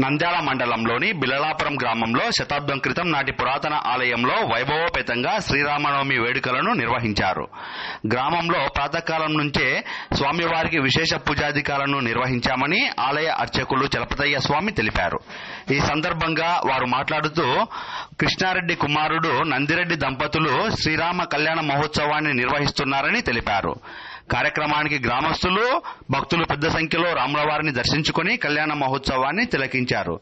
నంద్యాల మండలంలోని బిలలాపురం గ్రామంలో శతాబ్దం క్రితం నాటి పురాతన ఆలయంలో వైభవోపేతంగా శ్రీరామనవమి వేడుకలను నిర్వహించారు. గ్రామంలో ప్రాతకాలం నుంచే స్వామివారికి విశేష పూజాధికాలను నిర్వహించామని ఆలయ అర్చకులు చలపతయ్య స్వామి తెలిపారు. ఈ సందర్భంగా వారు మాట్లాడుతూ కృష్ణారెడ్డి కుమారుడు నందిరెడ్డి దంపతులు శ్రీరామ కళ్యాణ మహోత్సవాన్ని నిర్వహిస్తున్నారని తెలిపారు. కార్యక్రమానికి గ్రామస్తులు భక్తులు పెద్ద సంఖ్యలో రాములవారిని దర్శించుకుని కళ్యాణ మహోత్సవాన్ని తిలకించారు.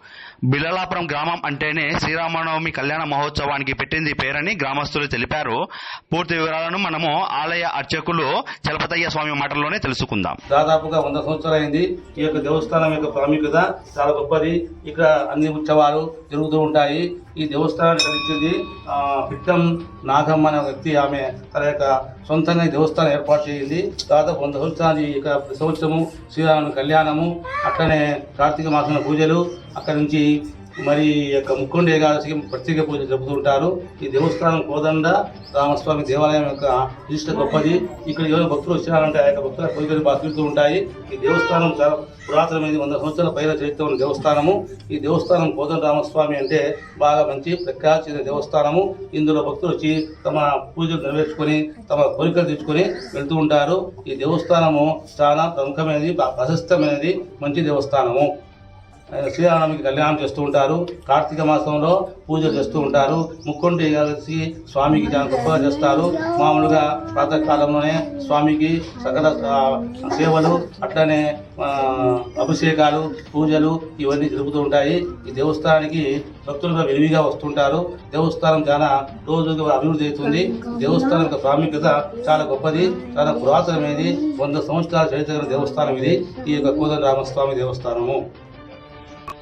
బిలలాపురం గ్రామం అంటేనే శ్రీరామనవమి కళ్యాణ మహోత్సవానికి పెట్టింది పేరని గ్రామస్తులు తెలిపారు. పూర్తి వివరాలను మనము ఆలయ అర్చకులు చలపతయ్య స్వామి మాటల్లోనే తెలుసుకుందాం. దాదాపుగా 100 సంవత్సరాలైంది. ఈ యొక్క దేవస్థానం యొక్క ప్రాముఖ్యత చాలా గొప్పది. ఇక్కడ అన్ని ఉత్సవాలు జరుగుతూ ఉంటాయి. ఈ దేవస్థానాన్ని కలిగించింది పిట్టం నాగమ్మ అనే వ్యక్తి. ఆమె తన యొక్క సొంతంగా ఈ దేవస్థానం ఏర్పాటు చేయింది. దాదాపు 100 సంవత్సరాలు ఇక ప్రతి సంవత్సరము శ్రీరాముని కళ్యాణము, అట్లనే కార్తీక మాసంలో పూజలు, అక్కడి నుంచి మరి యొక్క ముక్కొండ ఏకాదశికి ప్రత్యేక పూజలు జరుపుతూ ఉంటారు. ఈ దేవస్థానం కోదండ రామస్వామి దేవాలయం యొక్క విశిష్ట గొప్పది. ఇక్కడ ఎవరైనా భక్తులు వచ్చారంటే ఆ యొక్క భక్తుల కోరికలు బాగా తీరుతూ ఉంటాయి. ఈ దేవస్థానం చాలా పురాతనమైనది. 100 సంవత్సరాల పైన చరిత్ర ఉన్న దేవస్థానము. ఈ దేవస్థానం కోదండ రామస్వామి అంటే బాగా మంచి ప్రఖ్యాతి చెందిన దేవస్థానము. ఇందులో భక్తులు వచ్చి తమ పూజలు నెరవేర్చుకొని తమ కోరికలు తెచ్చుకొని వెళ్తూ ఉంటారు. ఈ దేవస్థానము చాలా ప్రముఖమైనది, ప్రశస్తమైనది, మంచి దేవస్థానము. శ్రీరామనవమికి కళ్యాణం చేస్తూ ఉంటారు. కార్తీక మాసంలో పూజలు చేస్తూ ఉంటారు. ముక్కొండ ఏకాదశి స్వామికి చాలా గొప్పగా చేస్తారు. మామూలుగా ప్రాతకాలంలోనే స్వామికి సకల సేవలు, అట్లనే అభిషేకాలు, పూజలు ఇవన్నీ జరుగుతూ ఉంటాయి. ఈ దేవస్థానానికి భక్తులుగా విరివిగా వస్తుంటారు. దేవస్థానం చాలా రోజుగా అభివృద్ధి అవుతుంది. దేవస్థానం యొక్క ప్రాముఖ్యత చాలా గొప్పది, చాలా పురాతనమైనది. 100 సంవత్సరాల చరిత్ర దేవస్థానం ఇది. ఈ యొక్క కోదండ రామస్వామి దేవస్థానము.